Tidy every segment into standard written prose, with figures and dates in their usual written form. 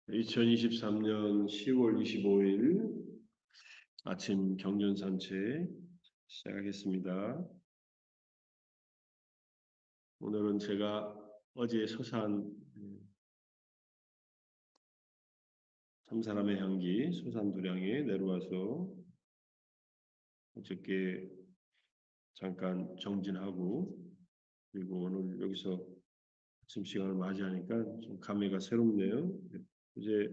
2023년 10월 25일 아침 경전 산책 시작하겠습니다. 오늘은 제가 어제 소산 삼사람의 향기 소산도량에 내려와서 어저께 잠깐 정진하고 그리고 오늘 여기서 아침 시간을 맞이하니까 좀 감회가 새롭네요. 이제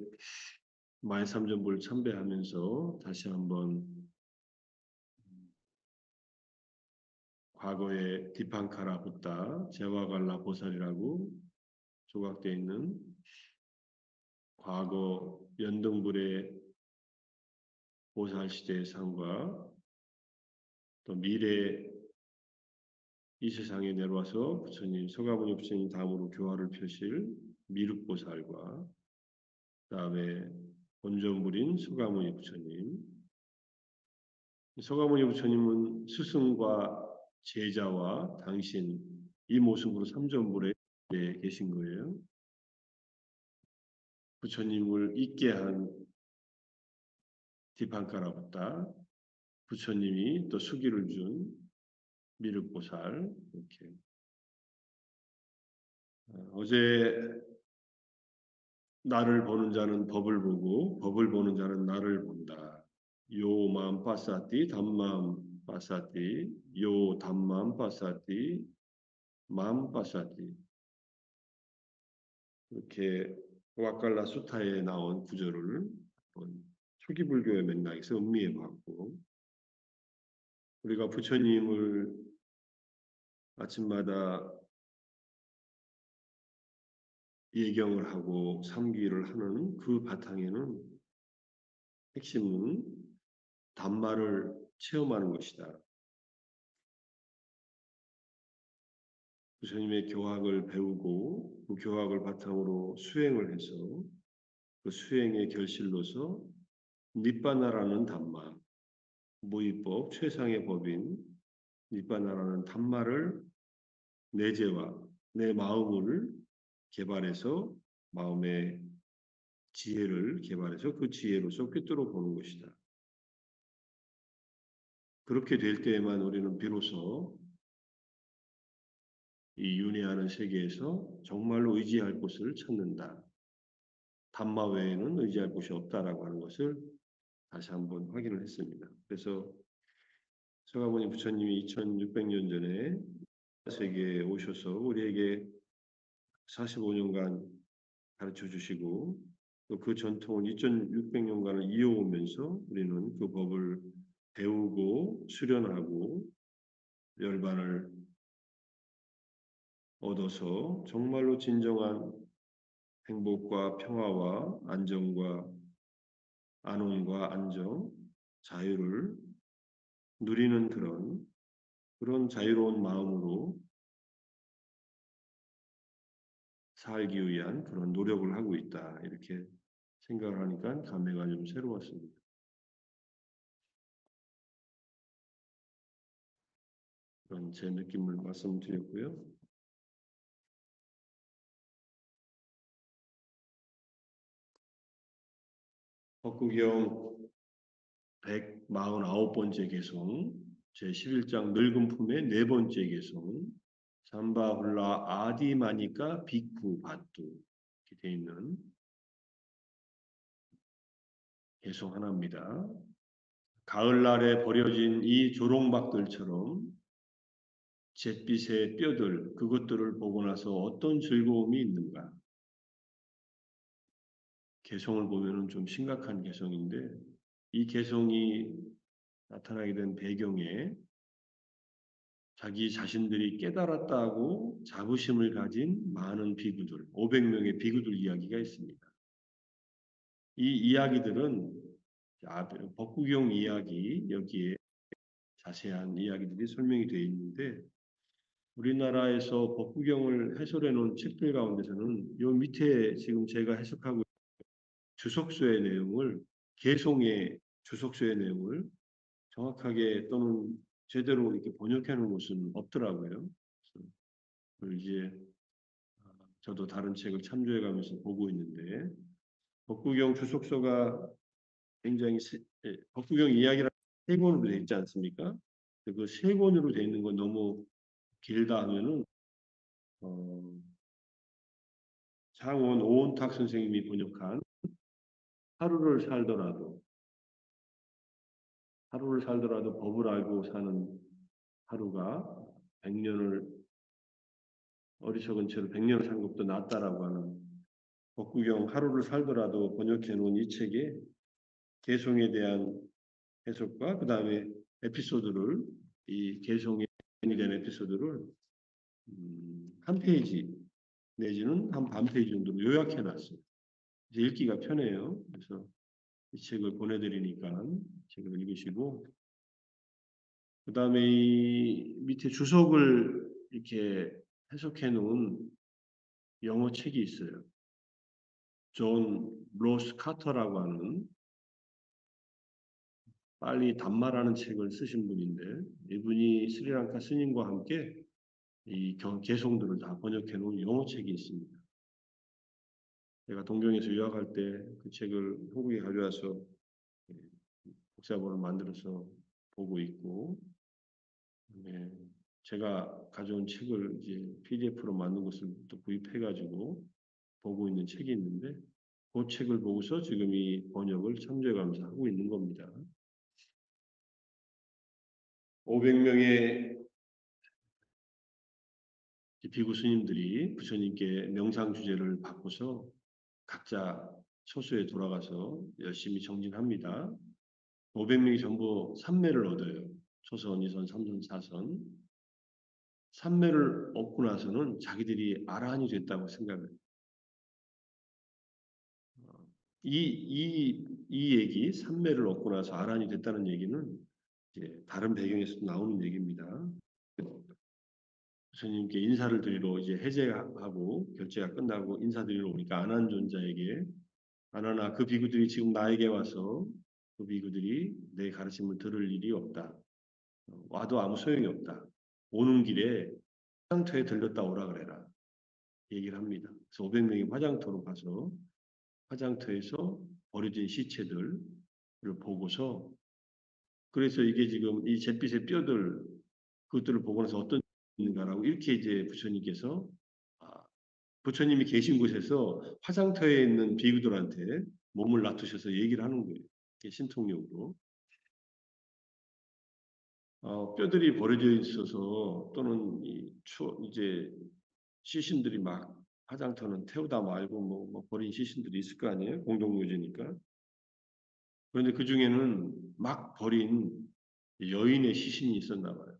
만삼전부를 참배하면서 다시 한번 과거의 디판카라 붓다, 제와갈라 보살이라고 조각되어 있는 과거 연등불의 보살 시대의 상과 또 미래 이 세상에 내려와서 부처님, 서가모니 부처님 다음으로 교화를 펴실 미륵보살과 그다음에 본전불인 서가모니 부처님. 서가모니 부처님은 스승과 제자와 당신 이 모습으로 삼전불에 계신 거예요. 부처님을 있게 한 디판카라붓다, 부처님이 또 수기를 준 미륵보살. 이렇게 어제 나를 보는 자는 법을 보고 법을 보는 자는 나를 본다. 요 마음 빠사띠 담마음 빠사띠 요 담마음 빠사띠 마음 빠사띠. 이렇게 와칼라 수타에 나온 구절을 초기 불교의 맥락에서 음미해 봤고, 우리가 부처님을 아침마다 예경을 하고 삼기를 하는 그 바탕에는 핵심은 담마를 체험하는 것이다. 부처님의 교학을 배우고 그 교학을 바탕으로 수행을 해서 그 수행의 결실로서 니빠나라는 담마, 무위법 최상의 법인 니빠나라는 담마를 내재와 내 마음을 개발해서 마음의 지혜를 개발해서 그 지혜로서 꿰뚫어 보는 것이다. 그렇게 될 때에만 우리는 비로소 이 윤회하는 세계에서 정말로 의지할 곳을 찾는다. 담마 외에는 의지할 곳이 없다라고 하는 것을 다시 한번 확인을 했습니다. 그래서 서가모니 부처님이 2600년 전에 세계에 오셔서 우리에게 45년간 가르쳐 주시고 또 그 전통을 2600년간을 이어오면서 우리는 그 법을 배우고 수련하고 열반을 얻어서 정말로 진정한 행복과 평화와 안정과 안온과 안정, 자유를 누리는 그런 자유로운 마음으로 살기 위한 그런 노력을 하고 있다. 이렇게 생각을 하니까 감회가 좀 새로웠습니다. 그런 제 느낌을 말씀드렸고요. 법구경 149번째 개송, 제11장 늙은 품의 4번째 개송, 삼바훌라 아디마니까 빅후 바뚜 이렇게 되어 있는 개송 하나입니다. 가을날에 버려진 이 조롱박들처럼 잿빛의 뼈들, 그것들을 보고 나서 어떤 즐거움이 있는가? 개성을 보면은 좀 심각한 개성인데 이 개성이 나타나게 된 배경에 자기 자신들이 깨달았다고 자부심을 가진 많은 비구들, 500명의 비구들 이야기가 있습니다. 이 이야기들은 법구경 이야기, 여기에 자세한 이야기들이 설명이 되어 있는데 우리나라에서 법구경을 해설해 놓은 책들 가운데서는 요 밑에 지금 제가 해석하고 있는 주석서의 내용을 개송의 주석서의 내용을 정확하게 또는 제대로 이렇게 번역해 놓은 곳은 없더라고요. 그래서 이제 저도 다른 책을 참조해 가면서 보고 있는데 법구경 주석서가 굉장히 법구경 이야기라 세 권으로 되어 있지 않습니까? 그 세 권으로 되어 있는 건 너무 길다 하면은 창원 오은탁 선생님이 번역한 하루를 살더라도 법을 알고 사는 하루가 100년을 어리석은 채로 100년을 산 것도 낫다라고 하는 법구경 하루를 살더라도 번역해 놓은 이 책에 개성에 대한 해석과 그 다음에 에피소드를 이 개성에 된 에피소드를 한 페이지 내지는 한 반 페이지 정도로 요약해 놨어요. 이제 읽기가 편해요. 그래서 이 책을 보내드리니까 책을 읽으시고 그 다음에 이 밑에 주석을 이렇게 해석해 놓은 영어 책이 있어요. 존 로스 카터라고 하는 빨리 단마라는 책을 쓰신 분인데 이분이 스리랑카 스님과 함께 이 개송들을 다 번역해 놓은 영어 책이 있습니다. 제가 동경에서 유학할 때 그 책을 한국에 가져와서 복사본을 만들어서 보고 있고, 네, 제가 가져온 책을 이제 PDF로 만든 것을 또 구입해가지고 보고 있는 책이 있는데, 그 책을 보고서 지금 이 번역을 참조해가면서 하고 있는 겁니다. 500명의 비구 스님들이 부처님께 명상 주제를 바꿔서 각자 처소에 돌아가서 열심히 정진합니다. 500명이 전부 삼매를 얻어요. 초선, 2선, 3선, 4선. 삼매를 얻고 나서는 자기들이 아라한이 됐다고 생각해요. 이 얘기, 삼매를 얻고 나서 아라한이 됐다는 얘기는 이제 다른 배경에서 나오는 얘기입니다. 부처님께 인사를 드리러 이제 해제하고 결제가 끝나고 인사드리러 오니까 안한존자에게 아나나 그 비구들이 지금 나에게 와서 그 비구들이 내 가르침을 들을 일이 없다. 와도 아무 소용이 없다. 오는 길에 화장터에 들렸다 오라 그래라. 얘기를 합니다. 그래서 500명이 화장터로 가서 화장터에서 버려진 시체들을 보고서 그래서 이게 지금 이 잿빛의 뼈들 그것들을 보고 나서 어떤 인가라고 이렇게 이제 부처님께서 부처님이 계신 곳에서 화장터에 있는 비구들한테 몸을 놔두셔서 얘기를 하는 거예요. 신통력으로. 뼈들이 버려져 있어서 또는 이제 시신들이 막 화장터는 태우다 말고 뭐 버린 시신들이 있을 거 아니에요? 공동묘지니까. 그런데 그 중에는 막 버린 여인의 시신이 있었나 봐요.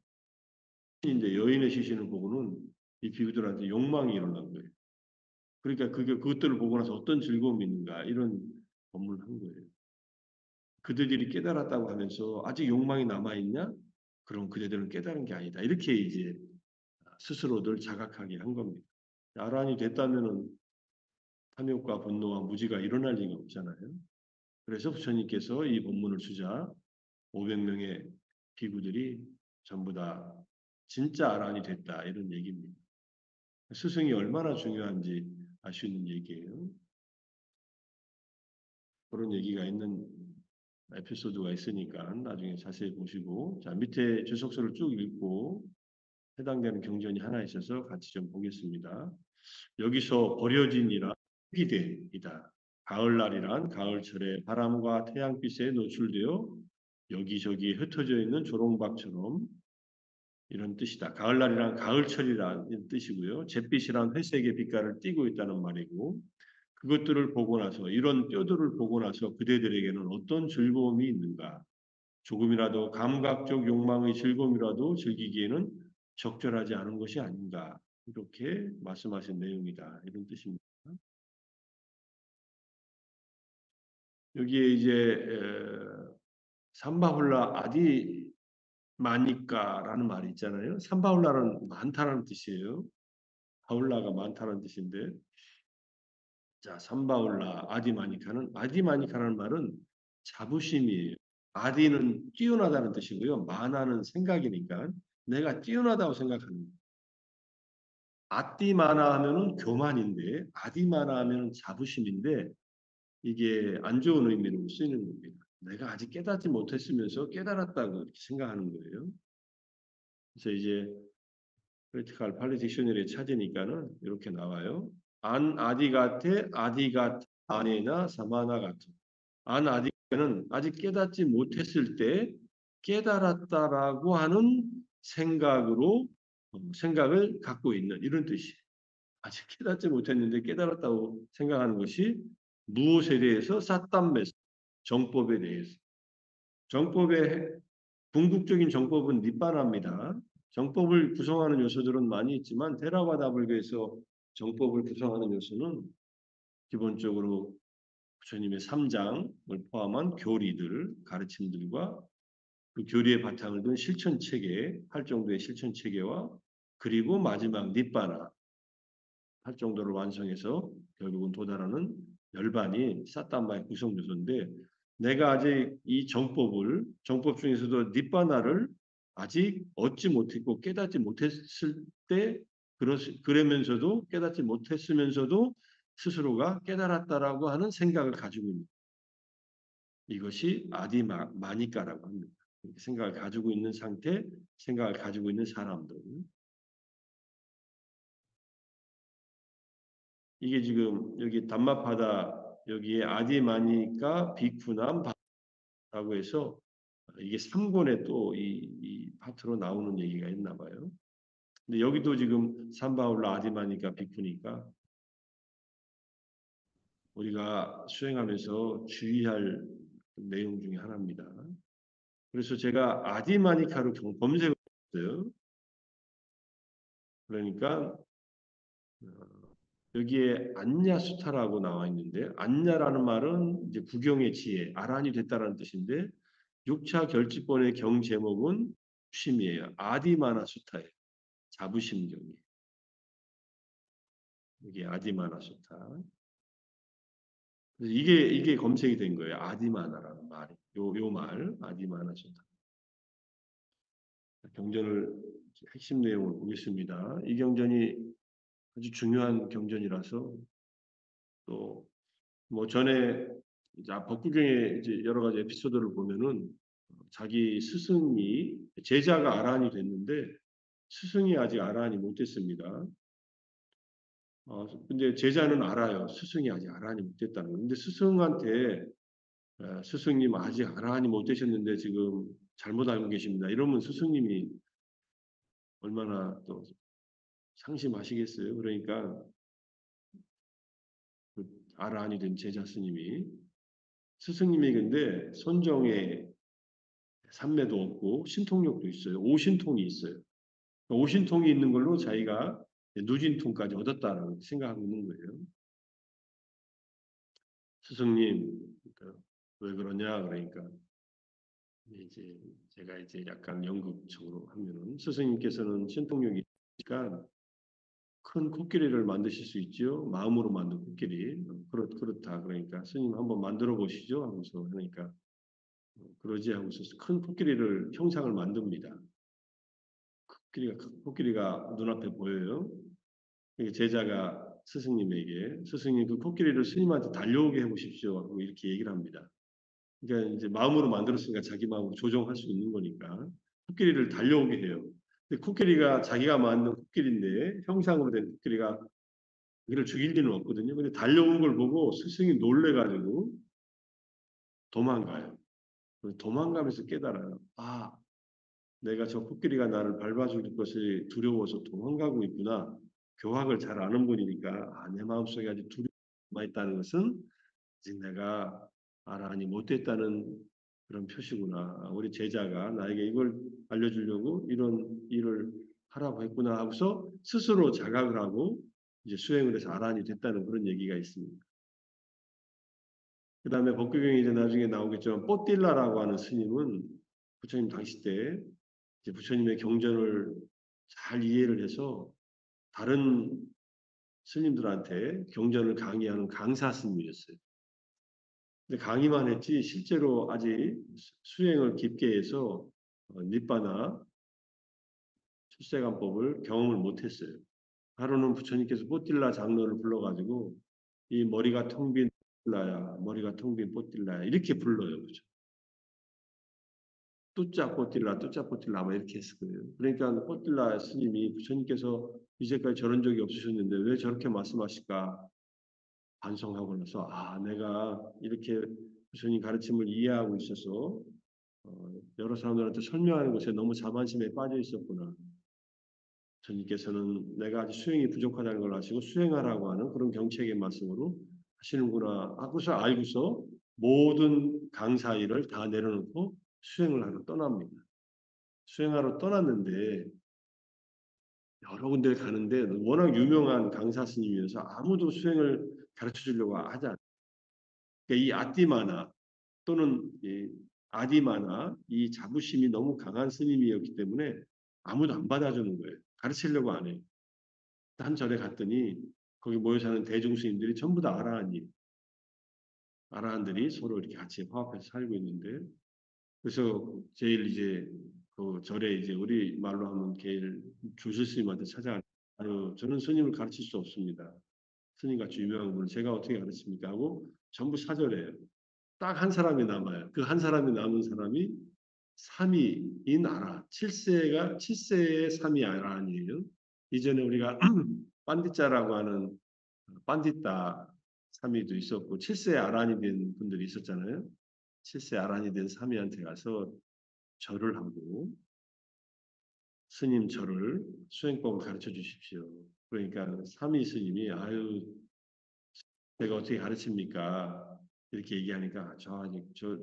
근데 여인의 시신을 보고는 이 비구들한테 욕망이 일어난 거예요. 그러니까 그것들을 보고 나서 어떤 즐거움이 있는가 이런 법문을 한 거예요. 그들이 깨달았다고 하면서 아직 욕망이 남아있냐? 그럼 그대들은 깨달은 게 아니다. 이렇게 이제 스스로들 자각하게 한 겁니다. 아란이 됐다면은 탐욕과 분노와 무지가 일어날 리가 없잖아요. 그래서 부처님께서 이 본문을 주자 500명의 비구들이 전부 다 진짜 아란이 됐다 이런 얘기입니다. 스승이 얼마나 중요한지 알 수 있는 얘기예요. 그런 얘기가 있는 에피소드가 있으니까 나중에 자세히 보시고 자 밑에 주석서를 쭉 읽고 해당되는 경전이 하나 있어서 같이 좀 보겠습니다. 여기서 버려진이라 희대이다. 가을날이란 가을철에 바람과 태양빛에 노출되어 여기저기 흩어져 있는 조롱박처럼 이런 뜻이다. 가을날이란 가을철이라는 뜻이고요. 잿빛이란 회색의 빛깔을 띠고 있다는 말이고 그것들을 보고 나서 이런 뼈들을 보고 나서 그대들에게는 어떤 즐거움이 있는가? 조금이라도 감각적 욕망의 즐거움이라도 즐기기에는 적절하지 않은 것이 아닌가? 이렇게 말씀하신 내용이다. 이런 뜻입니다. 여기에 이제 삼바훌라 아디 마니까라는 말이 있잖아요. 삼바훌라는 많다라는 뜻이에요. 바울라가 많다는 뜻인데 자 삼바울라 아디마니카라는 말은 자부심이에요. 아디는 뛰어나다는 뜻이고요. 마나는 생각이니까 내가 뛰어나다고 생각합니다. 아띠마나 하면은 교만인데 아디마나 하면은 자부심인데 이게 안 좋은 의미로 쓰이는 겁니다. 내가 아직 깨닫지 못했으면서 깨달았다고 이렇게 생각하는 거예요. 그래서 이제 크리티컬 팔리 딕셔너리에 찾으니까는 이렇게 나와요. 안 아디가테 아디가 아네나 사마나 같은 안 아디가는 아직 깨닫지 못했을 때 깨달았다라고 하는 생각으로 생각을 갖고 있는 이런 뜻이에요. 아직 깨닫지 못했는데 깨달았다고 생각하는 것이 무엇에 대해서 사탐메스 정법에 대해서 정법의 궁극적인 정법은 니빠나입니다. 정법을 구성하는 요소들은 많이 있지만 테라와다 불교에서 정법을 구성하는 요소는 기본적으로 부처님의 3장을 포함한 교리들, 가르침들과 그 교리의 바탕을 둔 실천 체계, 8정도의 실천 체계와 그리고 마지막 니빠나 8정도를 완성해서 결국은 도달하는 열반이 사탄마의 구성 요소인데 내가 아직 이 정법 중에서도 니빠나를 아직 얻지 못했고 깨닫지 못했을 때 그러면서도 깨닫지 못했으면서도 스스로가 깨달았다라고 하는 생각을 가지고 있는 이것이 아디마니까라고 합니다. 생각을 가지고 있는 상태, 생각을 가지고 있는 사람들. 이게 지금 여기 담마파다 여기에 아디마니까 비쿠남 라고 해서 이게 3권에 또 이 파트로 나오는 얘기가 있나 봐요. 근데 여기도 지금 삼바울라 아디마니까 비쿠니까 우리가 수행하면서 주의할 내용 중에 하나입니다. 그래서 제가 아디마니카로 검색을 했어요. 그러니까 여기에 안냐수타라고 나와 있는데 안냐라는 말은 이제 구경의 지혜, 아란이 됐다라는 뜻인데 6차 결집본의 경 제목은 자부심이에요. 아디마나 수타예요. 자부심경이에요. 이게 아디마나 수타. 그래서 이게 검색이 된 거예요. 아디마나라는 말이. 요 말, 아디마나 수타. 경전을 핵심 내용을 보겠습니다. 이 경전이 아주 중요한 경전이라서 또 뭐 전에 이제 법구경의 이제 여러 가지 에피소드를 보면은 자기 스승이 제자가 아란이 됐는데 스승이 아직 아란이 못 됐습니다. 근데 제자는 알아요. 스승이 아직 아란이 못 됐다는 거. 근데 스승한테 스승님 아직 아란이 못 되셨는데 지금 잘못 알고 계십니다. 이러면 스승님이 얼마나 또 상심하시겠어요. 그러니까 그 아란이 된 제자 스님이 스승님이 근데 선정에 삼매도 없고 신통력도 있어요. 오신통이 있어요. 오신통이 있는 걸로 자기가 누진통까지 얻었다라고 생각하고 있는 거예요. 스승님, 그러니까 왜 그러냐 그러니까 이제 제가 이제 약간 연극적으로 하면은 스승님께서는 신통력이 있으니까 큰 코끼리를 만드실 수 있죠. 마음으로 만든 코끼리. 그렇다. 그러니까 스님 한번 만들어 보시죠 하면서 그러니까 그러지 하고서 큰 코끼리를 형상을 만듭니다. 코끼리가 눈앞에 보여요. 제자가 스승님에게 스승님 그 코끼리를 스님한테 달려오게 해보십시오 하고 이렇게 얘기를 합니다. 그러니까 이제 마음으로 만들었으니까 자기 마음으로 조정할 수 있는 거니까 코끼리를 달려오게 해요. 근데 코끼리가 자기가 만든 코끼리인데 형상으로 된 코끼리가 이를 죽일 리는 없거든요. 근데 달려온 걸 보고 스승이 놀래가지고 도망가요. 도망가면서 깨달아요. 아, 내가 저 코끼리가 나를 밟아 죽일 것을 두려워서 도망가고 있구나. 교학을 잘 아는 분이니까 내 마음속에 아주 두려움이 있다는 것은 아직 내가 아란이 못됐다는 그런 표시구나. 우리 제자가 나에게 이걸 알려주려고 이런 일을 하라고 했구나 하고서 스스로 자각을 하고 이제 수행을 해서 아란이 됐다는 그런 얘기가 있습니다. 그 다음에 법규경이 이제 나중에 나오겠지만 뽀딜라라고 하는 스님은 부처님 당시 때 이제 부처님의 경전을 잘 이해를 해서 다른 스님들한테 경전을 강의하는 강사 스님이었어요. 근데 강의만 했지 실제로 아직 수행을 깊게 해서 니빠나 출세관법을 경험을 못했어요. 하루는 부처님께서 뽀틸라 장로를 불러가지고 이 머리가 텅 빈 뽀틸라야, 머리가 텅 빈 뽀틸라야 이렇게 불러요. 그죠? 뚜짜 뽀틸라, 뚜짜 뽀틸라 아마 이렇게 했을 거예요. 그러니까 뽀틸라 스님이 부처님께서 이제까지 저런 적이 없으셨는데 왜 저렇게 말씀하실까 반성하고 나서 내가 이렇게 부처님 가르침을 이해하고 있어서 여러 사람들한테 설명하는 것에 너무 자만심에 빠져 있었구나. 주님께서는 내가 아직 수행이 부족하다는 걸 아시고 수행하라고 하는 그런 경책의 말씀으로 하시는구나 하고서 알고서 모든 강사 일을 다 내려놓고 수행을 하러 떠납니다. 수행하러 떠났는데 여러 군데를 가는데 워낙 유명한 강사 스님이어서 아무도 수행을 가르쳐 주려고 하지 않아요. 그러니까 이 아띠마나 또는 이 아디마나 이 자부심이 너무 강한 스님이었기 때문에 아무도 안 받아주는 거예요. 가르치려고 안 해요. 한 절에 갔더니 거기 모여 사는 대중 스님들이 전부 다 아라한들이 서로 이렇게 같이 화합해서 살고 있는데 그래서 제일 이제 그 절에 이제 우리 말로 하면 제일 조실 스님한테 찾아가 아유 저는 스님을 가르칠 수 없습니다. 스님같이 유명한 분을 제가 어떻게 가르칩니까 하고 전부 사절해요. 딱 한 사람이 남아요. 그 한 사람이 남은 사람이 삼위인 아라. 7세의 삼위 아라한이에요. 이전에 우리가 빤디자라고 하는 빤디따 삼위도 있었고 7세 아란이 된 분들이 있었잖아요. 7세 아란이 된 삼위한테 가서 절을 하고 스님 절을 수행법을 가르쳐 주십시오. 그러니까 삼위 스님이 아유 제가 어떻게 가르칩니까? 이렇게 얘기하니까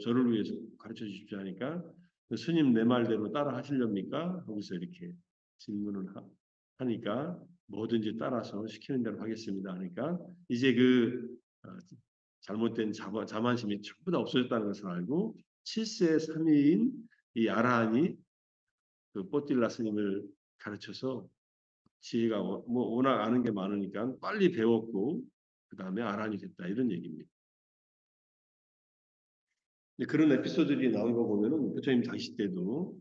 저를 위해서 가르쳐 주십시오 하니까 그 스님 내 말대로 따라 하시렵니까? 하고서 이렇게 질문을 하니까 뭐든지 따라서 시키는 대로 하겠습니다 하니까 이제 어, 잘못된 자만심이 전부 다 없어졌다는 것을 알고 7세 3위인 이 아라한이 그 뽀틸라 스님을 가르쳐서 지혜가 뭐 워낙 아는 게 많으니까 빨리 배웠고 그 다음에 아란이 됐다 이런 얘기입니다. 그런 에피소드들이 나온 거 보면은 부처님 당시 때도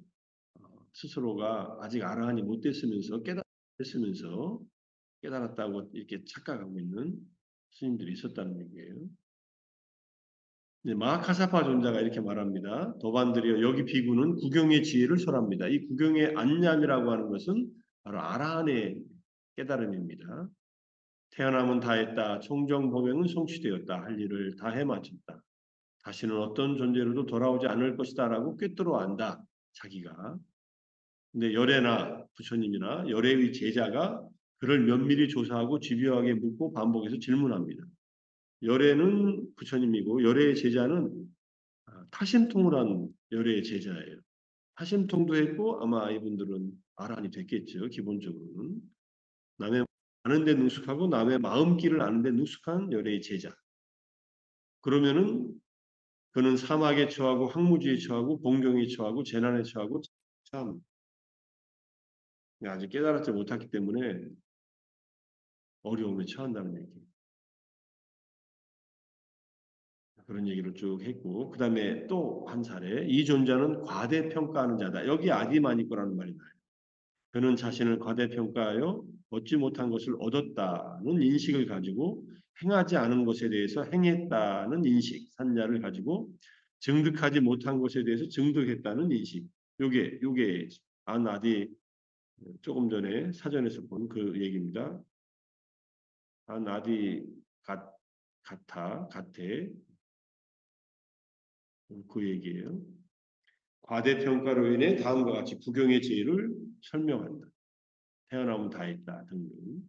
스스로가 아직 아란이 못 됐으면서 깨달았다고 이렇게 착각하고 있는 스님들이 있었다는 얘기예요. 마하카사파 존자가 이렇게 말합니다. 도반들이여 여기 비구는 구경의 지혜를 설합니다. 이 구경의 안냠이라고 하는 것은 바로 아라한의 깨달음입니다. 태어남은 다했다. 청정법행은 성취되었다. 할 일을 다 해마쳤다. 다시는 어떤 존재로도 돌아오지 않을 것이다라고 꿰뚫어 안다. 자기가. 근데 열애나 부처님이나 열애의 제자가 그를 면밀히 조사하고 집요하게 묻고 반복해서 질문합니다. 열애는 부처님이고 열애의 제자는 타심통을 한 열애의 제자예요. 타심통도 했고 아마 이분들은 아란이 됐겠죠. 기본적으로는. 남의 아는 데 능숙하고 남의 마음길을 아는 데 능숙한 열애의 제자. 그러면은 그는 사막에 처하고 항무지에 처하고 봉경에 처하고 재난에 처하고 참 아직 깨달았지 못했기 때문에 어려움에 처한다는 얘기. 그런 얘기를 쭉 했고 그 다음에 또 한 사례 이 존재는 과대평가하는 자다. 여기 아디마니꼬라는 말이 나요. 그는 자신을 과대평가하여 얻지 못한 것을 얻었다는 인식을 가지고 행하지 않은 것에 대해서 행했다는 인식, 산자를 가지고 증득하지 못한 것에 대해서 증득했다는 인식. 요게 아디 조금 전에 사전에서 본 그 얘기입니다. 아디 같아 그 얘기예요. 과대평가로 인해 다음과 같이 부경의 지혜를 설명한다. 태어나면 다 있다 등등.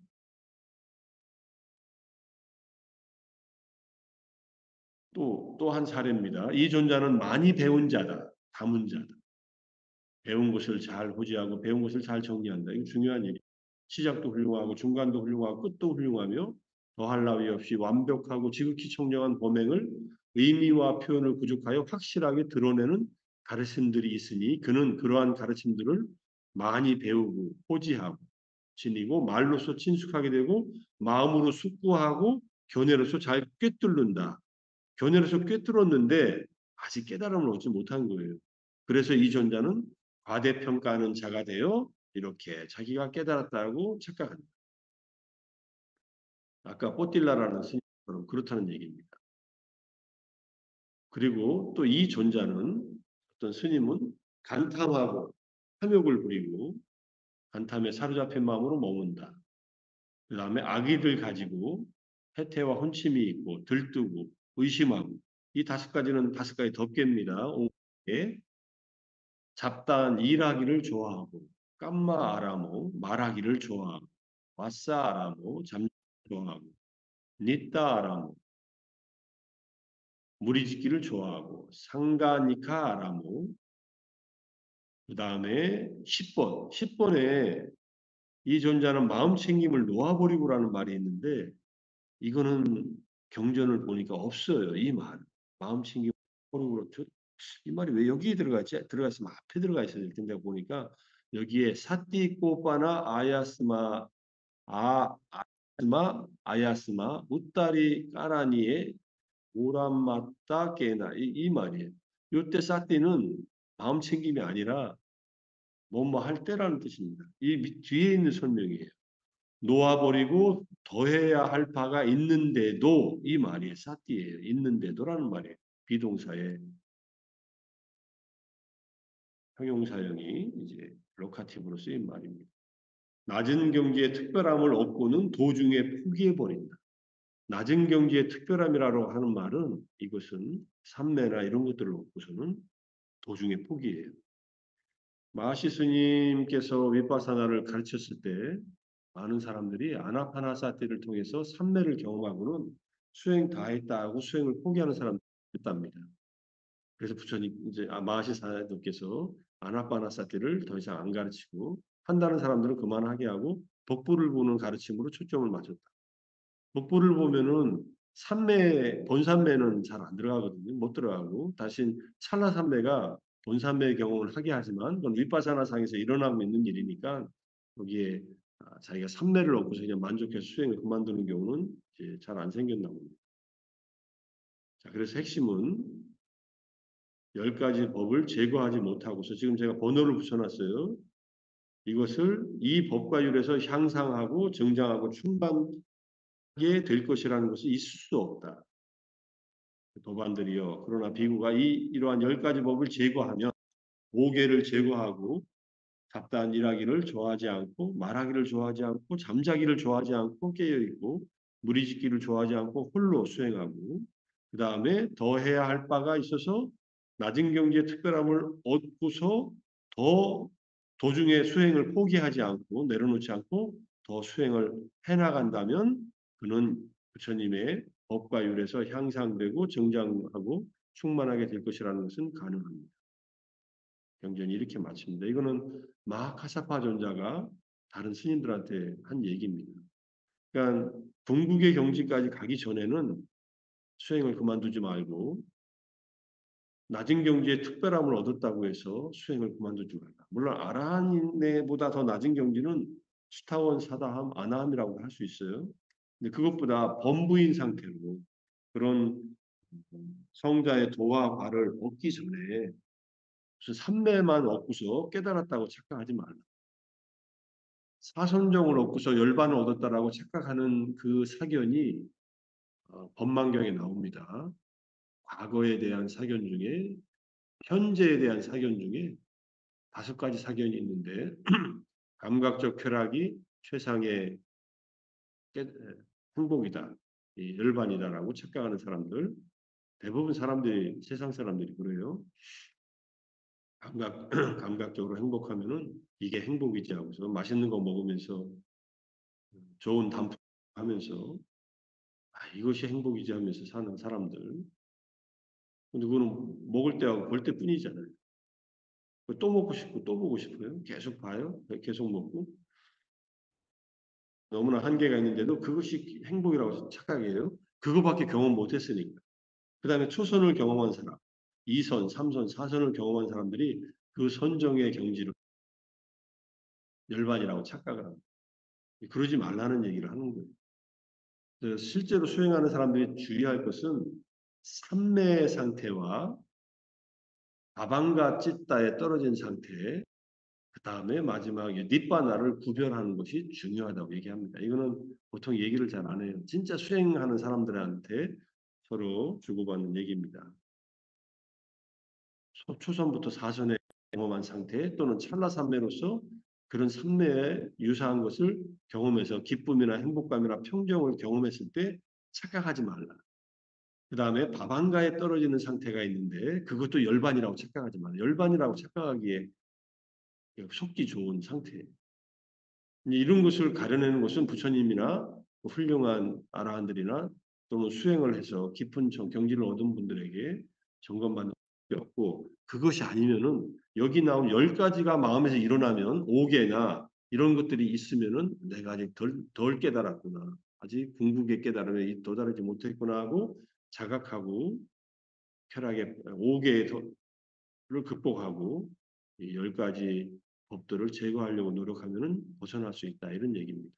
또 한 사례입니다. 이 존자는 많이 배운 자다. 다문 자다. 배운 것을 잘 호지하고 배운 것을 잘 정리한다. 이거 중요한 얘기. 시작도 훌륭하고 중간도 훌륭하고 끝도 훌륭하며 더할 나위 없이 완벽하고 지극히 청정한 범행을 의미와 표현을 구족하여 확실하게 드러내는 가르침들이 있으니 그는 그러한 가르침들을 많이 배우고 호지하고 지니고 말로서 친숙하게 되고 마음으로 숙고하고 견해로서 잘 꿰뚫는다. 견해로서 꿰뚫었는데 아직 깨달음을 얻지 못한 거예요. 그래서 이 존자는 과대평가하는 자가 되어 이렇게 자기가 깨달았다고 착각한다. 아까 뽀틸라라는 스님처럼 그렇다는 얘기입니다. 그리고 또 이 존자는 어떤 스님은 간탐하고 탐욕을 부리고 간탐에 사로잡힌 마음으로 머문다. 그 다음에 악의를 가지고 해태와 혼침이 있고 들뜨고 의심하고 이 다섯 가지는 다섯 가지 덮개입니다. 옹에 잡다한 일하기를 좋아하고 깜마 아라모 말하기를 좋아하고 와싸 아라모 잠 좋아하고 닛다 아라모 무리짓기를 좋아하고 상가니카 아라모 그 다음에 10번에 이 존자는 마음 챙김을 놓아버리고라는 말이 있는데 이거는 경전을 보니까 없어요. 이 말. 마음 챙김을 놓아버리고 이 말이 왜 여기에 들어갔지? 들어갔으면 앞에 들어가 있어야 될 텐데 보니까 여기에 사띠 꼬빠나 아야스마 아야스마 우따리 까라니에 오람마따 깨나 이 말이에요. 요때 사띠는 마음 챙김이 아니라 뭐뭐 할 때라는 뜻입니다. 이 뒤에 있는 설명이에요. 놓아버리고 더해야 할 바가 있는데도 이 말이 사띠예요. 있는데도라는 말이에요. 비동사의 형용사형이 이제 로카티브로 쓰인 말입니다. 낮은 경지의 특별함을 얻고는 도중에 포기해버린다. 낮은 경지의 특별함이라고 하는 말은 이것은 삼매나 이런 것들을 얻고서는 도중에 포기해요. 마하시 스님께서 윗바사나를 가르쳤을 때 많은 사람들이 아나파나사티를 통해서 삼매를 경험하고는 수행 다 했다고 수행을 포기하는 사람들이 있답니다. 그래서 부처님 이제 마하시 사님께서 아나파나사티를 더 이상 안 가르치고 한다는 사람들은 그만하게 하고 법부를 보는 가르침으로 초점을 맞췄다. 법부를 보면은 삼매 본삼매는 잘 안 들어가거든요. 못 들어가고 다신 찰나삼매가 본삼매의 경험을 하게 하지만 그건 윗바사나 상에서 일어나고 있는 일이니까 거기에 자기가 삼매를 얻고서 그냥 만족해서 수행을 그만두는 경우는 이제 잘 안 생겼나 봅니다. 자, 그래서 핵심은 10가지 법을 제거하지 못하고서 지금 제가 번호를 붙여놨어요. 이것을 이 법과 율에서 향상하고 정장하고 충만하게 될 것이라는 것이 있을 수 없다. 도반들이요. 그러나 비구가 이러한 10가지 법을 제거하면 5개를 제거하고 잡다한 일하기를 좋아하지 않고 말하기를 좋아하지 않고 잠자기를 좋아하지 않고 깨어있고 무리짓기를 좋아하지 않고 홀로 수행하고 그 다음에 더 해야 할 바가 있어서 낮은 경지의 특별함을 얻고서 더 도중에 수행을 포기하지 않고 내려놓지 않고 더 수행을 해나간다면 그는 부처님의 법과 율에서 향상되고 정장하고 충만하게 될 것이라는 것은 가능합니다. 경전이 이렇게 마칩니다. 이거는 마하카사파 존자가 다른 스님들한테 한 얘기입니다. 그러니까 궁극의 경지까지 가기 전에는 수행을 그만두지 말고 낮은 경지에 특별함을 얻었다고 해서 수행을 그만두지 말라. 물론 아라한인보다 더 낮은 경지는 수타원, 사다함, 아나함이라고 할 수 있어요. 근데 그것보다 범부인 상태로 그런 성자의 도와 과를 얻기 전에 무슨 삼매만 얻고서 깨달았다고 착각하지 말라. 사선정을 얻고서 열반을 얻었다라고 착각하는 그 사견이 법망경에 나옵니다. 과거에 대한 사견 중에 현재에 대한 사견 중에 5가지 사견이 있는데 감각적 쾌락이 최상의 행복이다, 열반이다라고 착각하는 사람들 대부분 사람들이 세상 사람들이 그래요. 감각적으로 행복하면은 이게 행복이지 하고서 맛있는 거 먹으면서 좋은 담하면서 이것이 행복이지 하면서 사는 사람들. 근데 그거는 먹을 때하고 볼 때뿐이잖아요. 또 먹고 싶고 또 보고 싶어요. 계속 봐요. 계속 먹고 너무나 한계가 있는데도 그것이 행복이라고 착각해요. 그거밖에 경험 못했으니까. 그 다음에 초선을 경험한 사람, 2선, 3선, 4선을 경험한 사람들이 그 선정의 경지를 열반이라고 착각을 합니다. 그러지 말라는 얘기를 하는 거예요. 실제로 수행하는 사람들이 주의할 것은 삼매 상태와 다방과 찢다에 떨어진 상태, 그 다음에 마지막에 닛바나를 구별하는 것이 중요하다고 얘기합니다. 이거는 보통 얘기를 잘 안 해요. 진짜 수행하는 사람들한테 서로 주고받는 얘기입니다. 초선부터 사선에 경험한 상태 또는 찰나 삼매로서 그런 삼매에 유사한 것을 경험해서 기쁨이나 행복감이나 평정을 경험했을 때 착각하지 말라. 그 다음에 바방가에 떨어지는 상태가 있는데 그것도 열반이라고 착각하지 말라. 열반이라고 착각하기에 속기 좋은 상태예요. 이런 것을 가려내는 것은 부처님이나 훌륭한 아라한들이나 또는 수행을 해서 깊은 경지를 얻은 분들에게 점검받는 게 없고, 그것이 아니면은 여기 나온 10가지가 마음에서 일어나면 5개나 이런 것들이 있으면은 내가 아직 덜 깨달았구나, 아직 궁극의 깨달음에 도달하지 못했구나 하고 자각하고 쾌락의 5개를 극복하고 이 10가지 법들을 제거하려고 노력하면은 벗어날 수 있다, 이런 얘기입니다.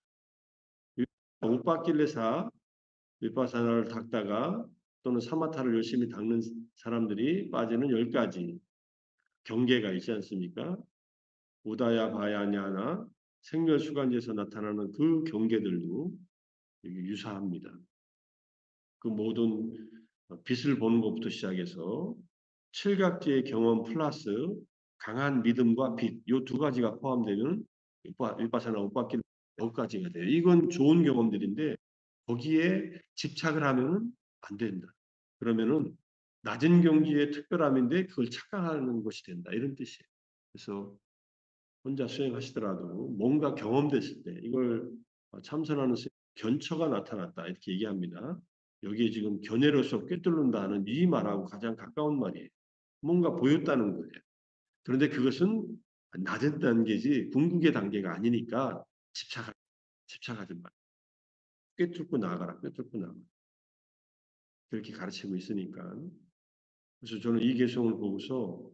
오빠길레사 윗바사나를 닦다가 또는 사마타를 열심히 닦는 사람들이 빠지는 10가지 경계가 있지 않습니까? 우다야 바야냐나 생멸수관제에서 나타나는 그 경계들도 유사합니다. 그 모든 빛을 보는 것부터 시작해서 칠각지의 경험 플러스 강한 믿음과 빛, 이 2가지가 포함되면 윗바사나 오빠길 10가지가 돼요. 이건 좋은 경험들인데 거기에 집착을 하면은 안 된다. 그러면은 낮은 경지의 특별함인데 그걸 착각하는 것이 된다, 이런 뜻이에요. 그래서 혼자 수행하시더라도 뭔가 경험됐을 때 이걸 참선하는 견처가 나타났다, 이렇게 얘기합니다. 여기에 지금 견해로서 꿰뚫는다는 이 말하고 가장 가까운 말이에요. 뭔가 보였다는 거예요. 그런데 그것은 낮은 단계지 궁극의 단계가 아니니까 집착하지 마. 꿰뚫고 나가라, 꿰뚫고 나가. 그렇게 가르치고 있으니까. 그래서 저는 이 개성을 보고서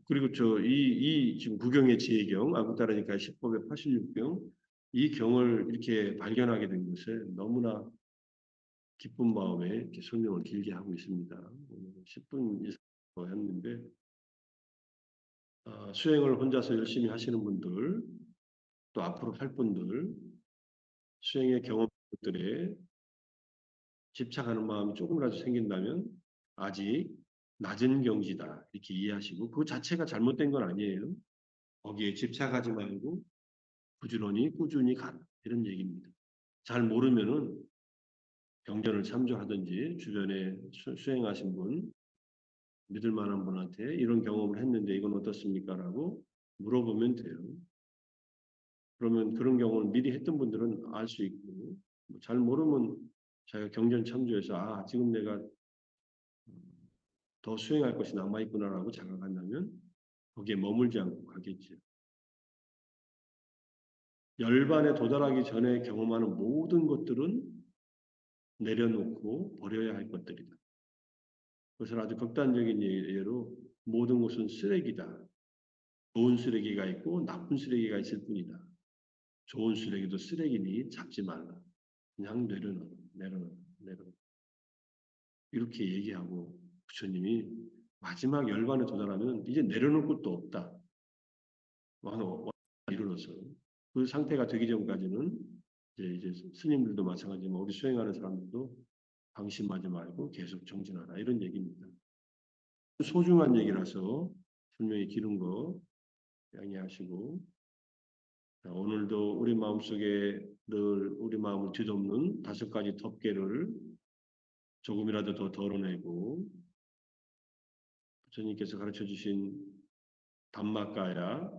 그리고 이 지금 구경의 지혜경, 아구따라니까 10법의 86경, 이 경을 이렇게 발견하게 된 것에 너무나 기쁜 마음에 이렇게 설명을 길게 하고 있습니다. 오늘 10분 이상 했는데 수행을 혼자서 열심히 하시는 분들, 또 앞으로 할 분들, 수행의 경험들에 집착하는 마음이 조금이라도 생긴다면 아직 낮은 경지다, 이렇게 이해하시고 그 자체가 잘못된 건 아니에요. 거기에 집착하지 말고 부지런히 꾸준히 가라, 이런 얘기입니다. 잘 모르면은 경전을 참조하든지 주변에 수행하신 분, 믿을 만한 분한테 이런 경험을 했는데 이건 어떻습니까? 라고 물어보면 돼요. 그러면 그런 경험을 미리 했던 분들은 알 수 있고, 잘 모르면 자기가 경전 참조해서 지금 내가 더 수행할 것이 남아있구나라고 자각한다면 거기에 머물지 않고 가겠죠. 열반에 도달하기 전에 경험하는 모든 것들은 내려놓고 버려야 할 것들이다. 그것을 아주 극단적인 예로 모든 것은 쓰레기다. 좋은 쓰레기가 있고 나쁜 쓰레기가 있을 뿐이다. 좋은 쓰레기도 쓰레기니 잡지 말라. 그냥 내려놔. 이렇게 얘기하고 부처님이 마지막 열반에 도달하면 이제 내려놓을 것도 없다. 이르러서 그 상태가 되기 전까지는 이제 스님들도 마찬가지지만 우리 수행하는 사람들도 방심하지 말고 계속 정진하라, 이런 얘기입니다. 소중한 얘기라서 분명히 기른 거 양해하시고, 오늘도 우리 마음속에 늘 우리 마음을 뒤덮는 5가지 덮개를 조금이라도 더 덜어내고 부처님께서 가르쳐 주신 담마가야,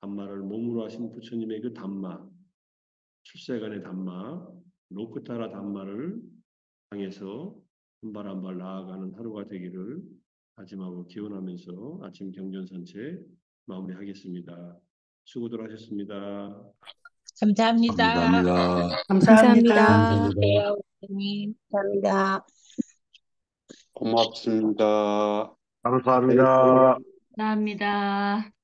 담마를 몸으로 하신 부처님의 그 담마, 출세간의 담마, 로쿠타라 담마를 향해서 한 발 한 발 나아가는 하루가 되기를 다짐하고 기원하면서 아침 경전 산책 마무리하겠습니다. 수고들 하셨습니다. 감사합니다. 감사합니다. 감사합니다. 안녕하세요, 원장님. 감사합니다. 고맙습니다. 감사합니다. 감사합니다.